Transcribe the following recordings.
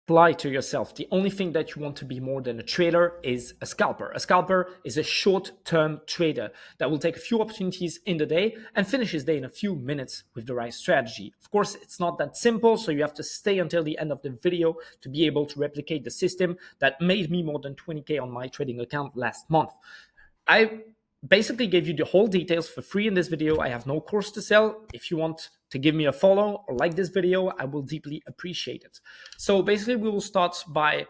lie to yourself. The only thing that you want to be more than a trader is a scalper. A scalper is a short-term trader that will take a few opportunities in the day and finish his day in a few minutes with the right strategy. Of course, it's not that simple, so you have to stay until the end of the video to be able to replicate the system that made me more than 20K on my trading account last month. I basically gave you the whole details for free in this video. I have no course to sell. If you want to give me a follow or like this video, I will deeply appreciate it. So basically we will start by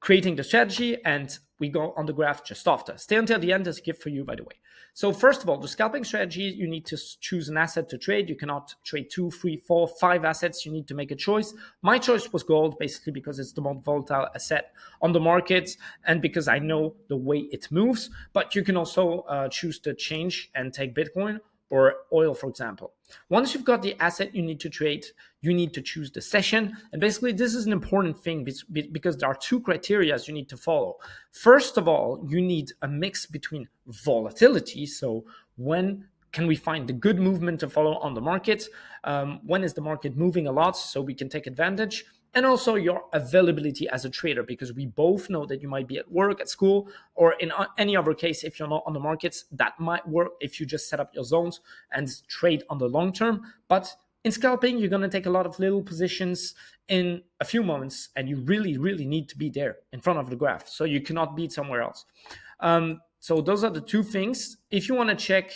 creating the strategy and we go on the graph just after. Stay until the end, there's a gift for you, by the way. So first of all, the scalping strategy, you need to choose an asset to trade. You cannot trade 2, 3, 4, 5 assets. You need to make a choice. My choice was gold, basically because it's the most volatile asset on the market and because I know the way it moves. But you can also choose to change and take Bitcoin or oil, for example. Once you've got the asset you need to trade, you need to choose the session. And basically, this is an important thing because there are 2 criteria you need to follow. First of all, you need a mix between volatility. So when can we find the good movement to follow on the market? When is the market moving a lot so we can take advantage? And also your availability as a trader, because we both know that you might be at work, at school, or in any other case, if you're not on the markets, that might work if you just set up your zones and trade on the long term. But in scalping, you're going to take a lot of little positions in a few moments, and you really, really need to be there in front of the graph. So you cannot be somewhere else. So those are the 2 things. If you want to check,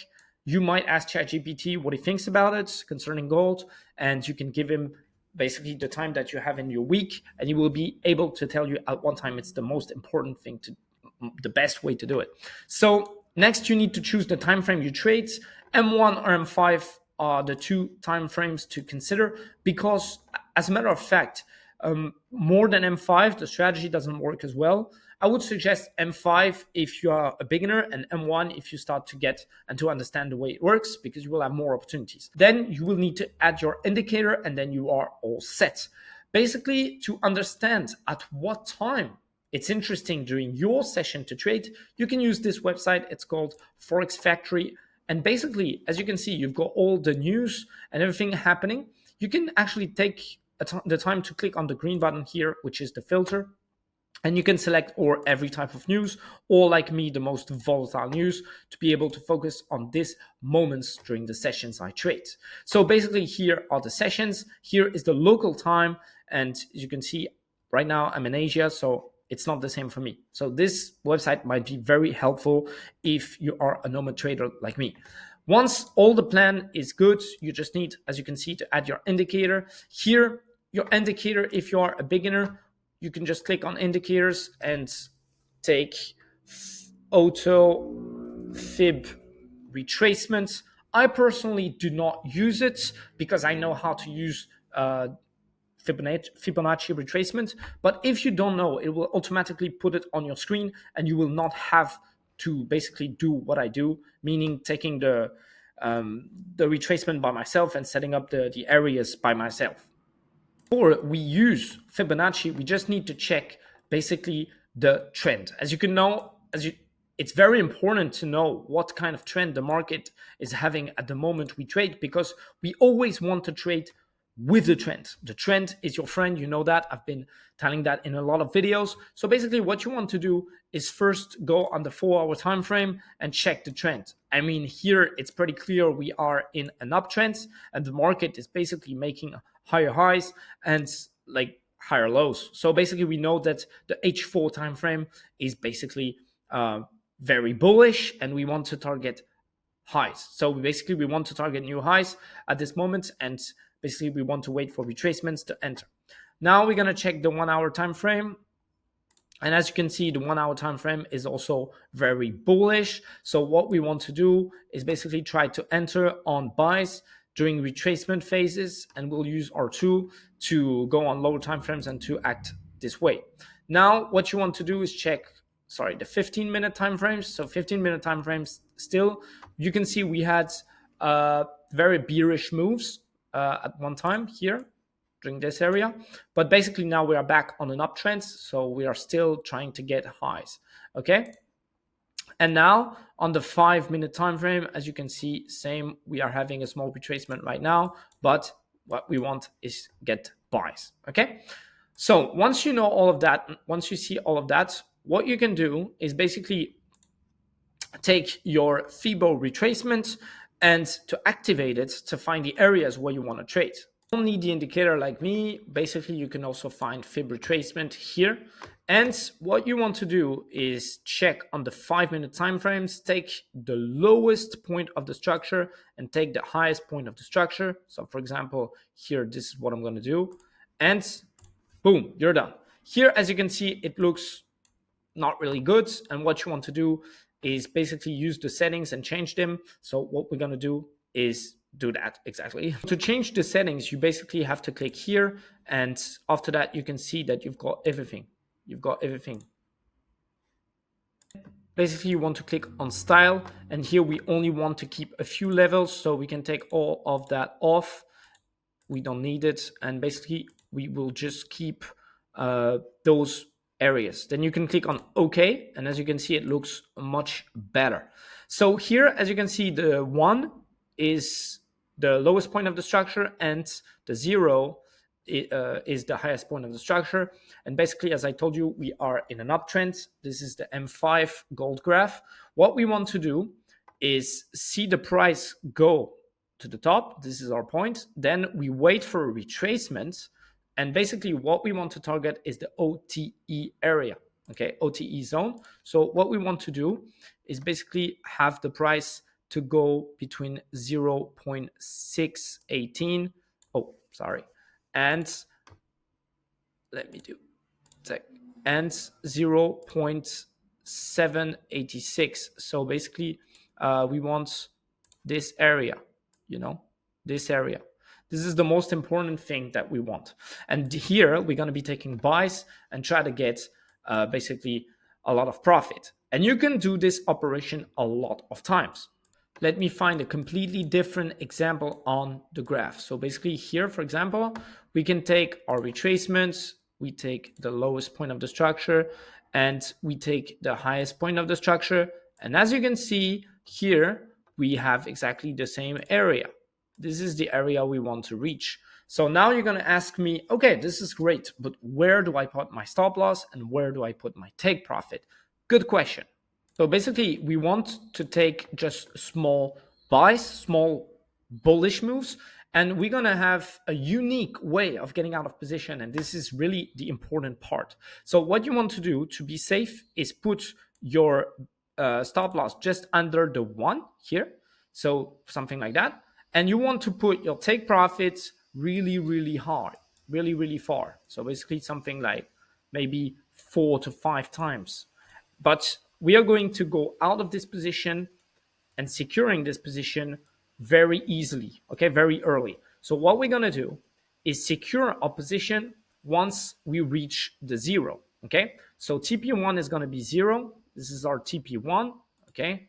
you might ask ChatGPT what he thinks about it concerning gold, and you can give him basically the time that you have in your week, and he will be able to tell you at what time it's the most important thing the best way to do it. So next you need to choose the time frame you trade. M1 or M5 are the 2 time frames to consider, because as a matter of fact, more than M5, the strategy doesn't work as well. I would suggest M5 if you are a beginner and M1 if you start to get and to understand the way it works, because you will have more opportunities. Then you will need to add your indicator and then you are all set. Basically, to understand at what time it's interesting during your session to trade, you can use this website. It's called Forex Factory. And basically, as you can see, you've got all the news and everything happening. You can actually take the time to click on the green button here, which is the filter. And you can select or every type of news, or like me, the most volatile news, to be able to focus on these moments during the sessions I trade. So basically here are the sessions. Here is the local time. And as you can see right now, I'm in Asia, so it's not the same for me. So this website might be very helpful if you are a nomad trader like me. Once all the plan is good, you just need, as you can see, to add your indicator. Here, your indicator, if you are a beginner, you can just click on indicators and take auto fib retracement. I personally do not use it because I know how to use Fibonacci retracement. But if you don't know, it will automatically put it on your screen and you will not have to basically do what I do, meaning taking the retracement by myself and setting up the areas by myself. Before we use Fibonacci, we just need to check basically the trend. As you can know, it's very important to know what kind of trend the market is having at the moment we trade, because we always want to trade with the trend. The trend is your friend, you know that. I've been telling that in a lot of videos. So basically what you want to do is first go on the 4-hour time frame and check the trend. I mean, here it's pretty clear we are in an uptrend and the market is basically making higher highs and like higher lows. So basically we know that the H4 time frame is basically very bullish and we want to target highs. So basically we want to target new highs at this moment, and basically we want to wait for retracements to enter. Now we're going to check the 1-hour time frame. And as you can see, the 1-hour time frame is also very bullish. So what we want to do is basically try to enter on buys during retracement phases, and we'll use R2 to go on lower time frames and to act this way. Now what you want to do is check the 15-minute time frames. So 15-minute time frames still, you can see we had very bearish moves at one time here during this area, but basically now we are back on an uptrend, so we are still trying to get highs. Okay, and now on the 5-minute time frame, as you can see, same, we are having a small retracement right now, but what we want is get buys. Okay, So once you know all of that, once you see all of that, what you can do is basically take your Fibo retracement and to activate it to find the areas where you want to trade. You don't need the indicator like me. Basically, you can also find Fib retracement here. And what you want to do is check on the 5-minute time frames, take the lowest point of the structure and take the highest point of the structure. So for example, here, this is what I'm going to do. And boom, you're done. Here, as you can see, it looks not really good. And what you want to do is basically use the settings and change them. So what we're going to do is do that exactly. To change the settings, you basically have to click here. And after that, you can see that you've got everything. You've got everything. Basically, you want to click on style. And here we only want to keep a few levels. So we can take all of that off. We don't need it. And basically, we will just keep those areas. Then you can click on OK. And as you can see, it looks much better. So here, as you can see, the 1 is the lowest point of the structure and the 0 is the highest point of the structure. And basically, as I told you, we are in an uptrend. This is the M5 gold graph. What we want to do is see the price go to the top. This is our point. Then we wait for a retracement. And basically what we want to target is the OTE area, okay, OTE zone. So what we want to do is basically have the price to go between 0.618, and let me do, and 0.786. So basically we want this area, this area. This is the most important thing that we want. And here we're going to be taking buys and try to get basically a lot of profit. And you can do this operation a lot of times. Let me find a completely different example on the graph. So basically here, for example, we can take our retracements, we take the lowest point of the structure, and we take the highest point of the structure. And as you can see here, we have exactly the same area. This is the area we want to reach. So now you're going to ask me, okay, this is great, but where do I put my stop loss and where do I put my take profit? Good question. So basically, we want to take just small buys, small bullish moves, and we're going to have a unique way of getting out of position. And this is really the important part. So what you want to do to be safe is put your stop loss just under the 1 here. So something like that. And you want to put your take profits really, really hard, really, really far. So basically something like maybe 4 to 5 times. But we are going to go out of this position and securing this position very easily, okay, very early. So what we're going to do is secure our position once we reach the 0, okay? So TP1 is going to be 0. This is our TP1, okay?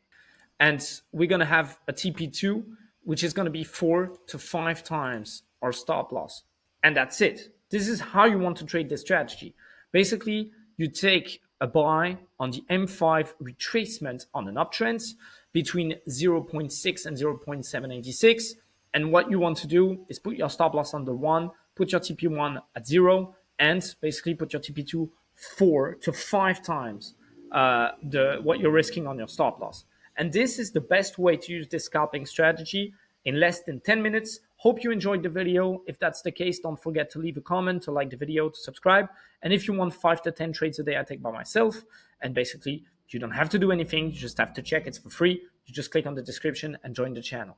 And we're going to have a TP2, which is going to be 4 to 5 times our stop loss. And that's it. This is how you want to trade this strategy. Basically, you take a buy on the M5 retracement on an uptrend between 0.6 and 0.786. And what you want to do is put your stop loss under 1, put your TP1 at 0, and basically put your TP2 4 to 5 times what you're risking on your stop loss. And this is the best way to use this scalping strategy in less than 10 minutes. Hope you enjoyed the video. If that's the case, don't forget to leave a comment, to like the video, to subscribe. And if you want 5 to 10 trades a day I take by myself, and basically you don't have to do anything, you just have to check, it's for free. You just click on the description and join the channel.